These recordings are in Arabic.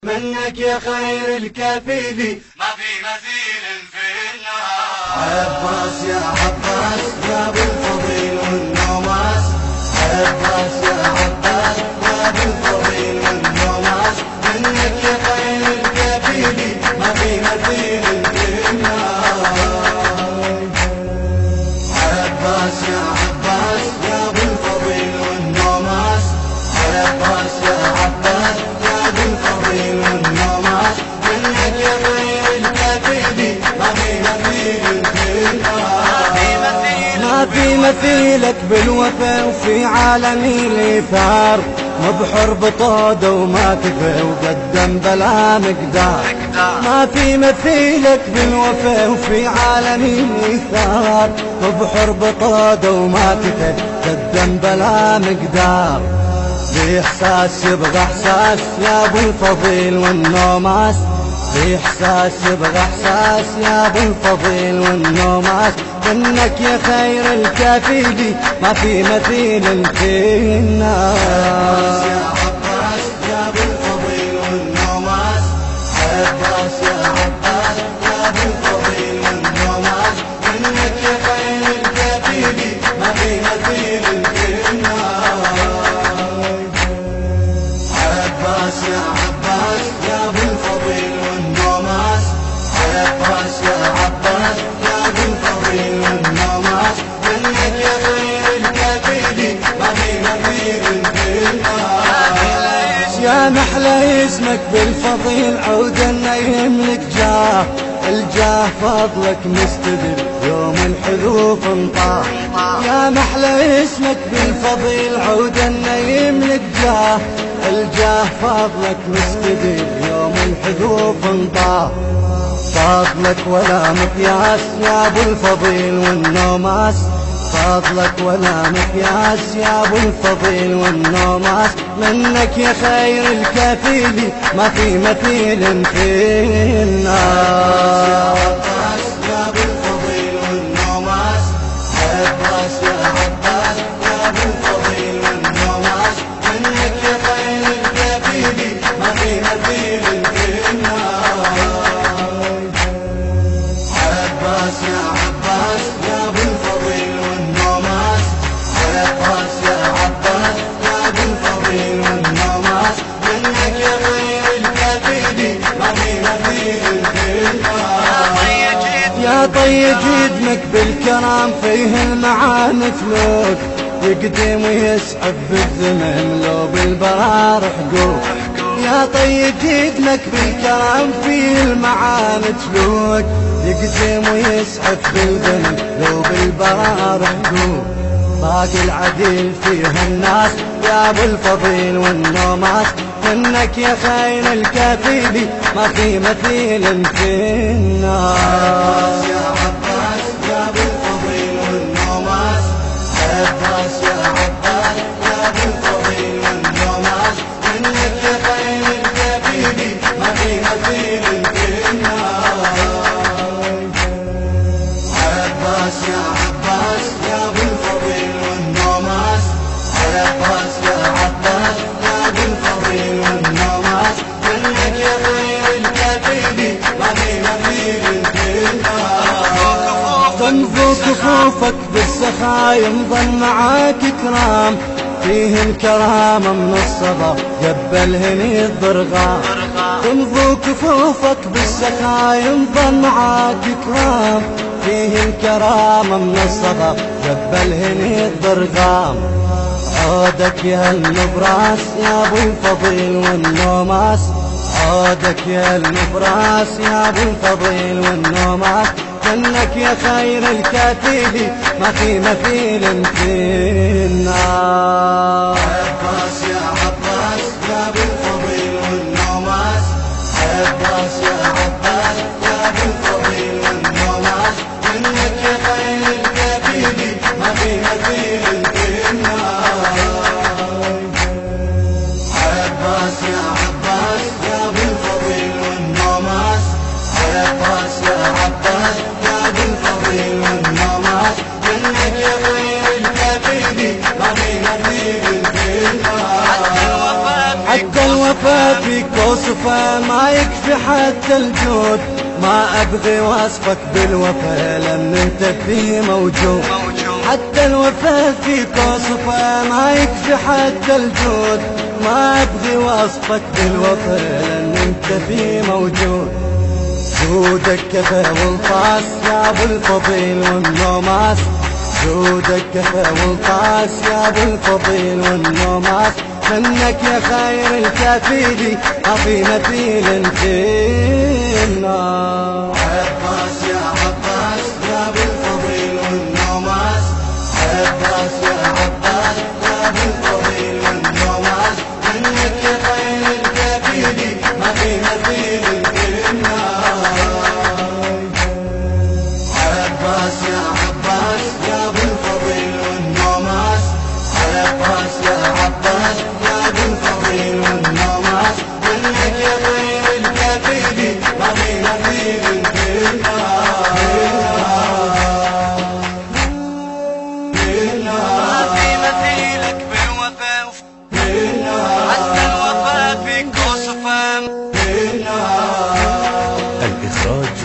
منك يا خير الكفيل ما في مثيل في النهار. عباس يا عباس يا ابو الفضيل والنوماس، عباس يا عباس يا ابو الفضيل والنوماس، منك يا خير الكفيل ما في مثيل في النهار. عباس يا عباس يا ابو الفضيل والنوماس، عباس يا عباس يا ابو الفضيل والنوماس، منك يا خير الكفيل ما في مثيل في النهار. ما في مثيلك بالوفا وفي عالم الايثار، مبحر بطوده وما كفى وقدم بلا مقدار. ما في مثيلك بالوفا وفي عالم الايثار، مبحر بطوده وما كفى قدم بلا مقدار. بإحساس يبغى إحساس يا أبو الفضيل والنوماس، بإحساس يبغى إحساس يا أبو الفضيل والنوماس، منك يا خير الكفيل ما في مثيل في الناس. يا عباس يا أبو الفضيل والنوماس، عباس يا عباس يا أبو الفضيل والنوماس، منك يا خير الكفيل ما في مثيل في الناس. عباس يا عباس يا ابو الفضيل والنوماس، عباس يا عباس يا ابو الفضيل والنوماس، منك يا خير الكفيل ما في مثيل في الناس. يا محلى اسمك بالفضيل عودا يملك جاه، الجاه فضلك مستدر يوم الحذوف انطاه. يا محلى اسمك بالفضيل عودا يملك جاه، الجاه فضلك مستدير يوم الحذوف انطاه. فضلك ولا مقياس يا ابو الفضيل والنوماس، فضلك ولا مقياس يا ابو الفضيل والنوماس، منك يا خير الكفيل ما في مثيل في الناس. يا ابو الفضيل والنوماس، عباس يا عباس يا ابو الفضيل والنوماس، منك يا خير الكفيل ما في مثيل في الناس. عباس يا عباس يا ابو الفضيل والنوماس، عباس يا عباس يا ابو الفضيل والنوماس، منك يا خير الكفيل ما في مثيل في الناس. يا طي جدمك بالكرام فيه المعاني فلوك، يقدم ويسعد بالزمن لو بالبرار حقوق. يا طي جدمك بالكرام فيه المعاني فلوك، يقدم ويسعد بالزمن لو بالبرار حقوق. باقي العديل فيها الناس يا ابو الفضيل والنوماس، منك يا خير الكفيل ما في مثيل في الناس. يا عباس يا ابو الفضيل والنوماس، عباس يا عباس يا ابو الفضيل والنوماس، منك يا خير الكفيل ما في مثيل في الناس. عباس يا عباس يا ابو الفضيل والنوماس، عباس يا عباس يا ابو الفضيل والنوماس، منك يا خير الكفيل ما في مثيل في الناس. تنفو كفوفك بالسخا يمضن معاك كرام، فيه الكرامة من الصبا جبل هني الضرغام. تنفو كفوفك بالسخا يمضن معاك كرام، فيه الكرامة من الصبا جبل هني الضرغام. عودك يا النبراس يا ابو الفضيل والنوماس، عودك يا النبراس يا ابو الفضيل والنوماس، منك يا خير الكفيل ما في مثيل في الناس. عباس يا عباس يا ابو الفضيل والنوماس، عباس يا عباس يا ابو الفضيل والنوماس، منك يا خير الكفيل ما في مثيل في الناس. عباس يا عباس يا ابو الفضيل والنوماس، عباس يا عباس يا ابو الفضيل والنوماس، منك يا خير الكفيل ما في مثيل في الناس. حتى الوفاء فيك توصفه ما يكفي حتى الجود، ما أبغي وصفك بالوفا لأن انت فيه موجود. حتى الوفا فيك توصفه ما يكفي حتى الجود، ما أبغي وصفك بالوفا لأن انت فيه موجود. جودك كفى والطاس يا ابو الفضيل والنوماس، جودك كفى والطاس يا ابو الفضيل والنوماس، منك يا خير الكفيدي ما في مثيل فينا. عباس يا عباس يا ابو الفضيل والنوماس، عباس يا عباس يا ابو الفضيل والنوماس، منك يا خير الكفيدي ما في مثيل فينا. عباس يا عباس يا ابو الفضيل والنوماس، عباس يا عباس يا ابو الفضيل والنوماس، منك يا خير الكفيدي ما في مثيل فينا. ما في مثيلك بالوفا، حتى الوفا فيك وصفا. الإخراج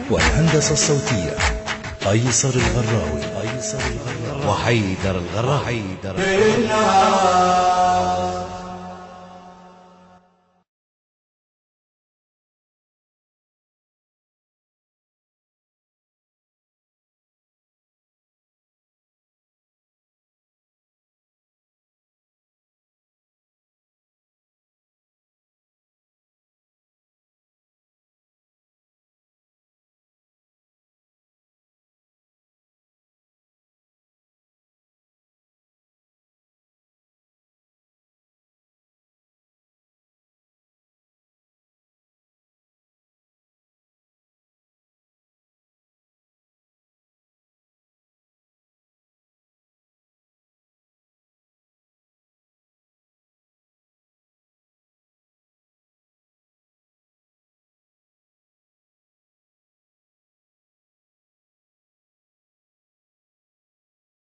والهندسة الصوتية أيسر الغراوي وحيدر الغراوي.